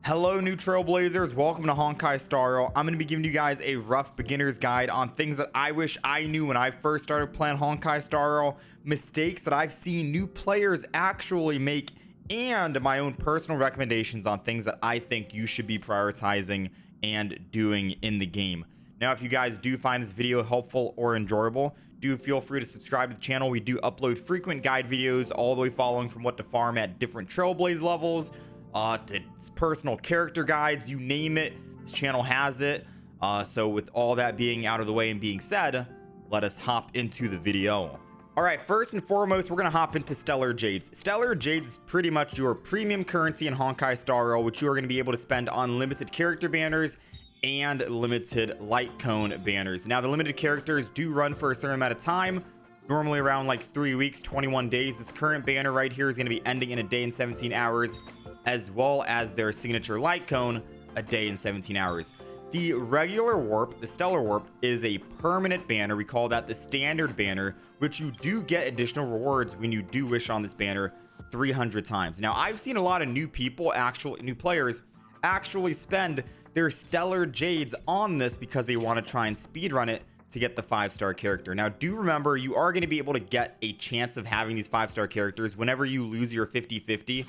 Hello new trailblazers, welcome to Honkai Star Rail. I'm going to be giving you guys a rough beginner's guide on things that I wish I knew when I first started playing Honkai Star Rail, mistakes that I've seen new players actually make, and my own personal recommendations on things that I think you should be prioritizing and doing in the game. Now, if you guys do find this video helpful or enjoyable, do feel free to subscribe to the channel. We do upload frequent guide videos all the way following from what to farm at different trailblaze levels, to personal character guides, you name it, this channel has it. So with all that being out of the way and being said, let us hop into the video. All right, first and foremost, we're gonna hop into Stellar Jades. Stellar Jades is pretty much your premium currency in Honkai Star Rail, which you are gonna be able to spend on limited character banners and limited light cone banners. Now, the limited characters do run for a certain amount of time, normally around like 3 weeks, 21 days. This current banner right here is gonna be ending in a day and 17 hours. As well as their signature light cone, a day and 17 hours. The regular warp, the stellar warp, is a permanent banner. We call that the standard banner, which you do get additional rewards when you do wish on this banner 300 times. Now, I've seen a lot of new players actually spend their stellar jades on this because they want to try and speedrun it to get the 5-star character. Now, do remember, you are going to be able to get a chance of having these 5-star characters whenever you lose your 50-50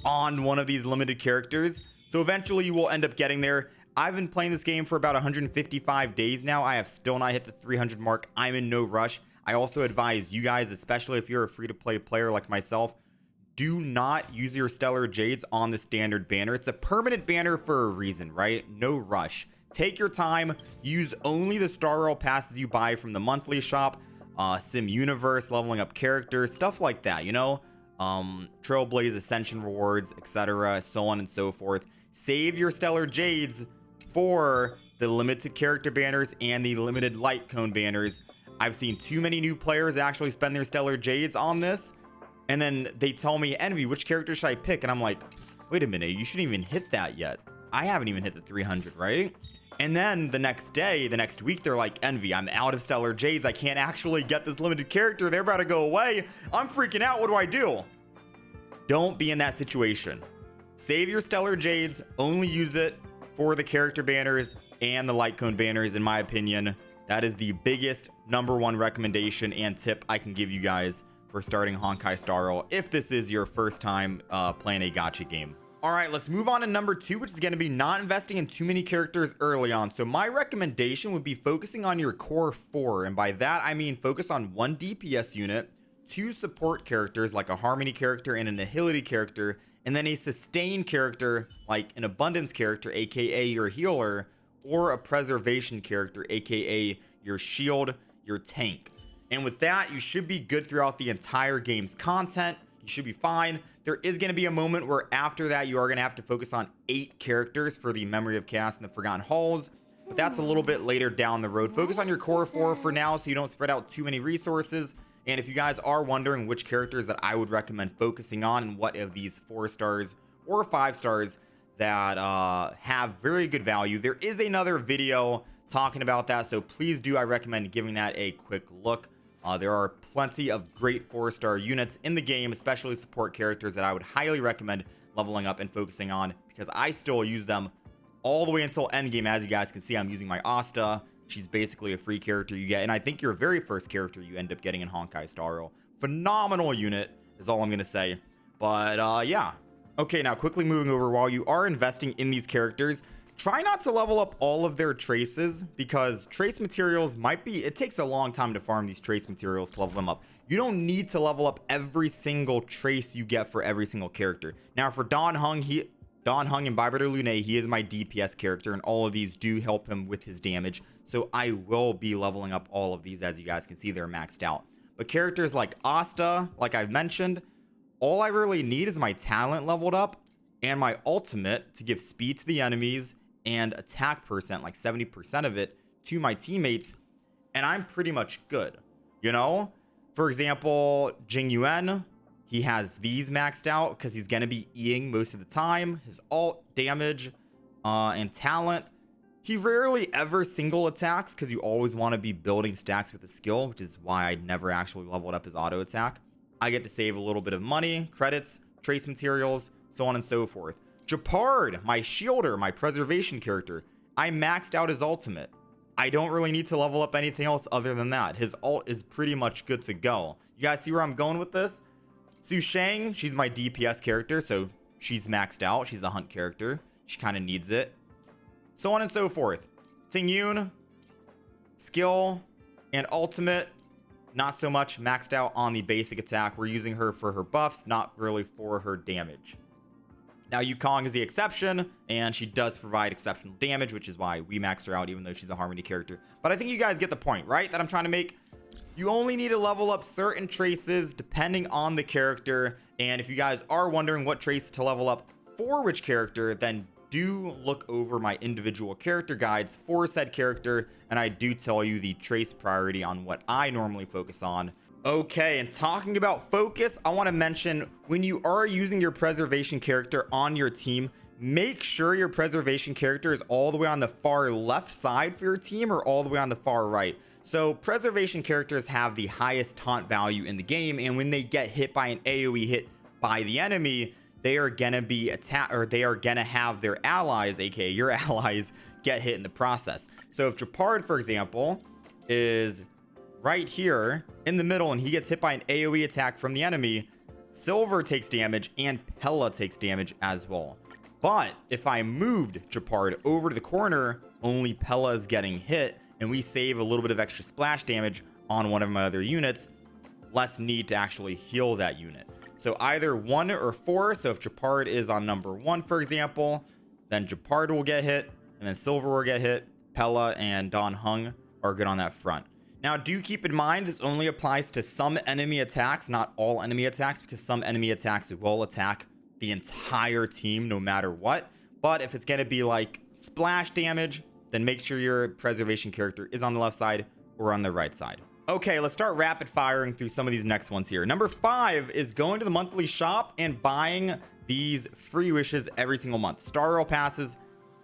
on one of these limited characters. So eventually you will end up getting there. I've been playing this game for about 155 days now. I have still not hit the 300 mark. I'm in no rush. I also advise you guys, especially if you're a free-to-play player like myself, do not use your stellar jades on the standard banner. It's a permanent banner for a reason, right? No rush. Take your time. Use only the Star Rail passes you buy from the monthly shop, Sim Universe, leveling up characters, stuff like that, you know? Trailblaze Ascension rewards, etc., so on and so forth. Save your stellar jades for the limited character banners and the limited light cone banners. I've seen too many new players actually spend their stellar jades on this, and then they tell me, Envy, which character should I pick? And I'm like, wait a minute, you shouldn't even hit that yet. I haven't even hit the 300, right? And then the next day, the next week, they're like, Envy, I'm out of stellar jades. I can't actually get this limited character. They're about to go away. I'm freaking out. What do? Don't be in that situation. Save your stellar jades. Only use it for the character banners and the light cone banners, in my opinion. That is the biggest #1 recommendation and tip I can give you guys for starting Honkai Star Rail if this is your first time playing a gacha game. All right, let's move on to #2, which is going to be not investing in too many characters early on. So my recommendation would be focusing on your core 4. And by that, I mean focus on 1 DPS unit, 2 support characters like a harmony character and a nihility character, and then a sustain character like an abundance character, aka your healer, or a preservation character, aka your shield, your tank. And with that, you should be good throughout the entire game's content. You should be fine. There is going to be a moment where after that you are going to have to focus on 8 characters for the Memory of Chaos and the Forgotten Halls, but that's a little bit later down the road. Focus on your core 4 for now so you don't spread out too many resources. And if you guys are wondering which characters that I would recommend focusing on and what of these 4 stars or 5 stars that have very good value, there is another video talking about that, so please do, I recommend giving that a quick look. There are plenty of great 4-star units in the game, especially support characters that I would highly recommend leveling up and focusing on, because I still use them all the way until endgame. As you guys can see, I'm using my Asta. She's basically a free character you get, and I think your very first character you end up getting in Honkai Star Rail. Phenomenal unit is all I'm gonna say. But yeah. Okay, now quickly moving over, while you are investing in these characters, try not to level up all of their traces, because trace materials it takes a long time to farm these trace materials to level them up. You don't need to level up every single trace you get for every single character. Now for Don Hung and Vibrator Lune, he is my DPS character, and all of these do help him with his damage. So I will be leveling up all of these. As you guys can see, they're maxed out. But characters like Asta, like I've mentioned, all I really need is my talent leveled up and my ultimate to give speed to the enemies and attack percent, like 70% of it, to my teammates, and I'm pretty much good, you know? For example, Jing Yuan, he has these maxed out because he's going to be Eing most of the time. His ult, damage, and talent. He rarely ever single attacks because you always want to be building stacks with a skill, which is why I never actually leveled up his auto attack. I get to save a little bit of money, credits, trace materials, so on and so forth. Japard, my shielder, my preservation character, I maxed out his ultimate. I don't really need to level up anything else other than that. His ult is pretty much good to go. You guys see where I'm going with this? Su Shang, she's my DPS character, so she's maxed out. She's a hunt character. She kind of needs it. So on and so forth. Ting Yun, skill and ultimate, not so much maxed out on the basic attack. We're using her for her buffs, not really for her damage. Now Yukong is the exception, and she does provide exceptional damage, which is why we maxed her out, even though she's a Harmony character. But I think you guys get the point, right? That I'm trying to make. You only need to level up certain traces depending on the character. And if you guys are wondering what trace to level up for which character, then do look over my individual character guides for said character. And I do tell you the trace priority on what I normally focus on. Okay, and talking about focus, I want to mention when you are using your preservation character on your team, make sure your preservation character is all the way on the far left side for your team or all the way on the far right. So preservation characters have the highest taunt value in the game, and when they get hit by an AoE hit by the enemy, they are gonna be they are gonna have their allies, aka your allies, get hit in the process. So if Japard, for example, is right here in the middle and he gets hit by an AoE attack from the enemy, Silver takes damage and Pella takes damage as well. But if I moved Japard over to the corner, only Pella is getting hit, and we save a little bit of extra splash damage on one of my other units, less need to actually heal that unit. So either 1 or 4. So if Japard is on number 1, for example, then Japard will get hit, and then Silver will get hit. Pella and Don Hung are good on that front. Now, do keep in mind, this only applies to some enemy attacks, not all enemy attacks, because some enemy attacks will attack the entire team no matter what. But if it's going to be like splash damage, then make sure your preservation character is on the left side or on the right side. Okay, let's start rapid firing through some of these next ones here. Number 5 is going to the monthly shop and buying these free wishes every single month. Star Rail passes,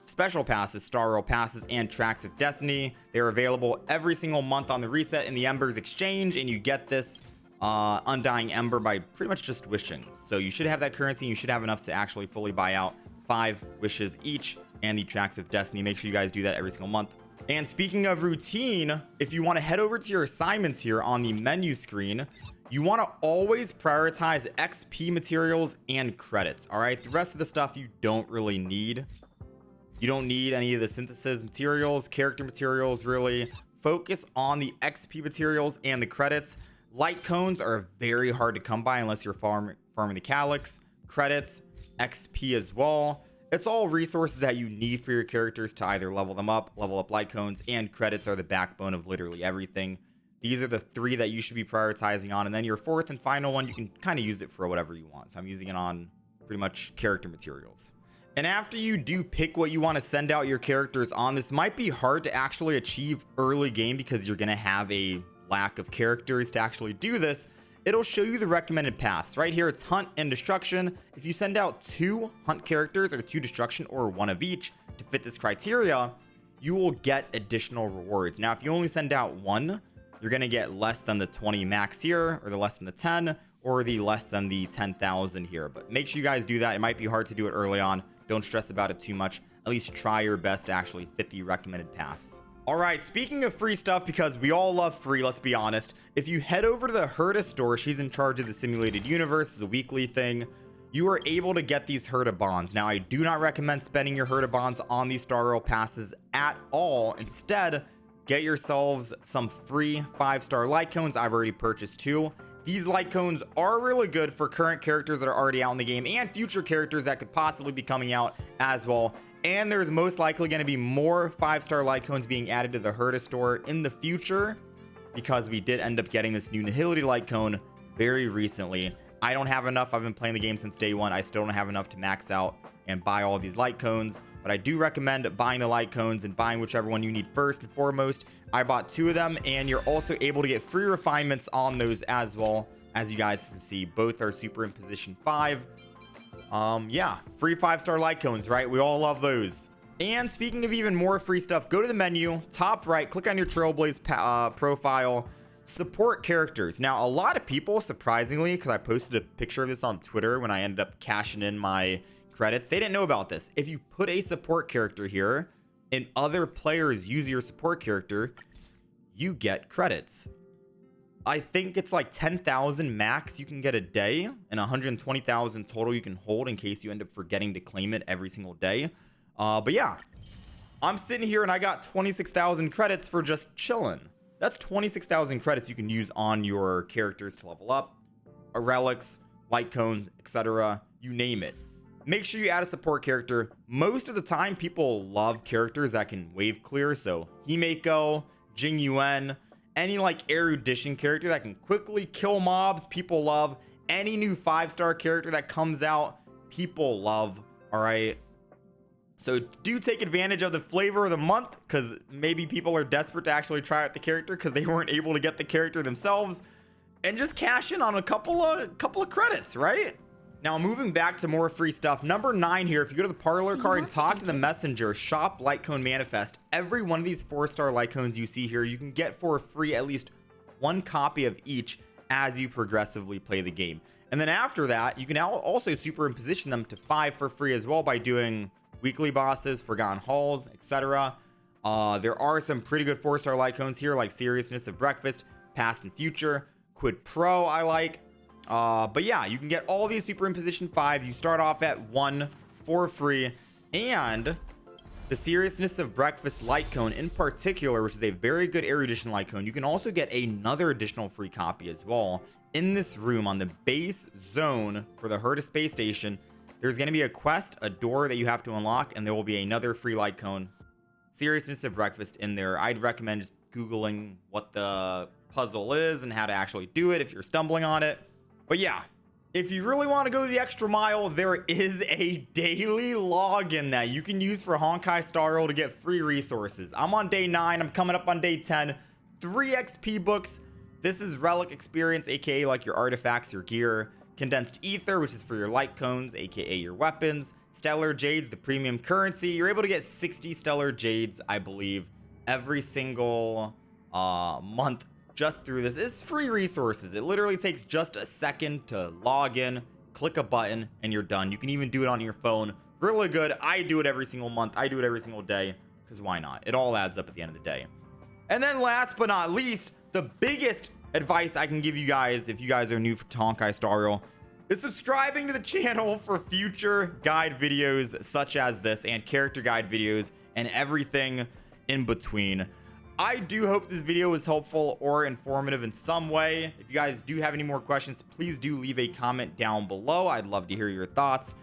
special passes, Star Rail passes, and Tracks of Destiny. They're available every single month on the reset in the Embers exchange, and you get this Undying Ember by pretty much just wishing. So you should have that currency, and you should have enough to actually fully buy out 5 wishes each and the Tracks of Destiny. Make sure you guys do that every single month. And speaking of routine, if you want to head over to your assignments here on the menu screen, you want to always prioritize XP materials and credits. All right, the rest of the stuff you don't really need. You don't need any of the synthesis materials, character materials, really. Focus on the XP materials and the credits. Light cones are very hard to come by unless you're farming the calyx. Credits, XP as well. It's all resources that you need for your characters to either level them up, level up light cones, and credits are the backbone of literally everything. These are the 3 that you should be prioritizing on. And then your 4th and final one, you can kind of use it for whatever you want. So I'm using it on pretty much character materials. And after you do pick what you want to send out your characters on, this might be hard to actually achieve early game because you're going to have a lack of characters to actually do this. It'll show you the recommended paths. Right here, it's Hunt and Destruction. If you send out 2 Hunt characters or 2 Destruction or 1 of each to fit this criteria, you will get additional rewards. Now, if you only send out 1, you're going to get less than the 20 max here, or the less than the 10, or the less than the 10,000 here. But make sure you guys do that. It might be hard to do it early on. Don't stress about it too much. At least try your best to actually fit the recommended paths. All right, speaking of free stuff, because we all love free, let's be honest. If you head over to the Herta store, she's in charge of the simulated universe. It's a weekly thing. You are able to get these Herta bonds. Now, I do not recommend spending your Herta bonds on these Star Rail passes at all. Instead, get yourselves some free 5-star light cones. I've already purchased 2. These light cones are really good for current characters that are already out in the game and future characters that could possibly be coming out as well. And there's most likely going to be more 5-star light cones being added to the Herta store in the future because we did end up getting this new Nihility light cone very recently. I don't have enough. I've been playing the game since day 1. I still don't have enough to max out and buy all these light cones, but I do recommend buying the light cones and buying whichever one you need first and foremost. I bought 2 of them, and you're also able to get free refinements on those as well. As you guys can see, both are super in position 5. Yeah, free 5-star light cones, right? We all love those. And speaking of even more free stuff, go to the menu, top right, click on your Trailblaze profile, support characters. Now, a lot of people, surprisingly, because I posted a picture of this on Twitter when I ended up cashing in my credits. They didn't know about this. If you put a support character here and other players use your support character, you get credits. I think it's like 10,000 max you can get a day and 120,000 total you can hold in case you end up forgetting to claim it every single day. But yeah, I'm sitting here and I got 26,000 credits for just chilling. That's 26,000 credits you can use on your characters to level up, relics, Lightcones, etc. You name it. Make sure you add a support character. Most of the time, people love characters that can wave clear. So Himeko, Jing Yuan, any like erudition character that can quickly kill mobs, people love. Any new 5-star character that comes out, people love. All right. So do take advantage of the flavor of the month, because maybe people are desperate to actually try out the character because they weren't able to get the character themselves, and just cash in on a couple of credits, right? Now, moving back to more free stuff, number 9 here, if you go to the parlor card and talk to the messenger, shop Lightcone Manifest. Every one of these 4-star Lightcones you see here, you can get for free at least 1 copy of each as you progressively play the game. And then after that, you can now also superimposition them to 5 for free as well by doing weekly bosses, Forgotten Halls, etc. There are some pretty good 4-star Lightcones here, like Seriousness of Breakfast, Past and Future, Quid Pro I like. But yeah, you can get all these superimposition 5. You start off at 1 for free. And the Seriousness of Breakfast Lightcone in particular, which is a very good erudition Lightcone, you can also get another additional free copy as well. In this room on the base zone for the Herta space station, there's going to be a quest, a door that you have to unlock, and there will be another free Lightcone, Seriousness of Breakfast, in there. I'd recommend just Googling what the puzzle is and how to actually do it if you're stumbling on it. But yeah, if you really want to go the extra mile, there is a daily login that you can use for Honkai Star Rail to get free resources. I'm on day 9. I'm coming up on day 10. 3 XP books. This is relic experience, aka like your artifacts, your gear. Condensed ether, which is for your Lightcones, aka your weapons. Stellar Jades, the premium currency. You're able to get 60 Stellar Jades, I believe, every single month just through this. It's free resources. It literally takes just a second to log in, click a button, and you're done. You can even do it on your phone. Really good. I do it every single month. I do it every single day, because why not? It all adds up at the end of the day. And then last but not least, the biggest advice I can give you guys if you guys are new to Honkai Star Rail is subscribing to the channel for future guide videos such as this, and character guide videos and everything in between. I do hope this video was helpful or informative in some way. If you guys do have any more questions, please do leave a comment down below. I'd love to hear your thoughts.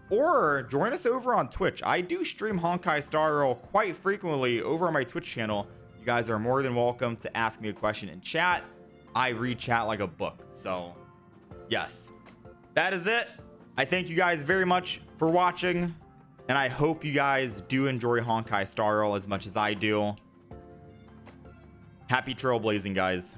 Or join us over on Twitch. I do stream Honkai Star Rail quite frequently over on my Twitch channel. You guys are more than welcome to ask me a question in chat. I read chat like a book. So yes, that is it. I thank you guys very much for watching, and I hope you guys do enjoy Honkai Star Rail as much as I do. Happy trailblazing, guys.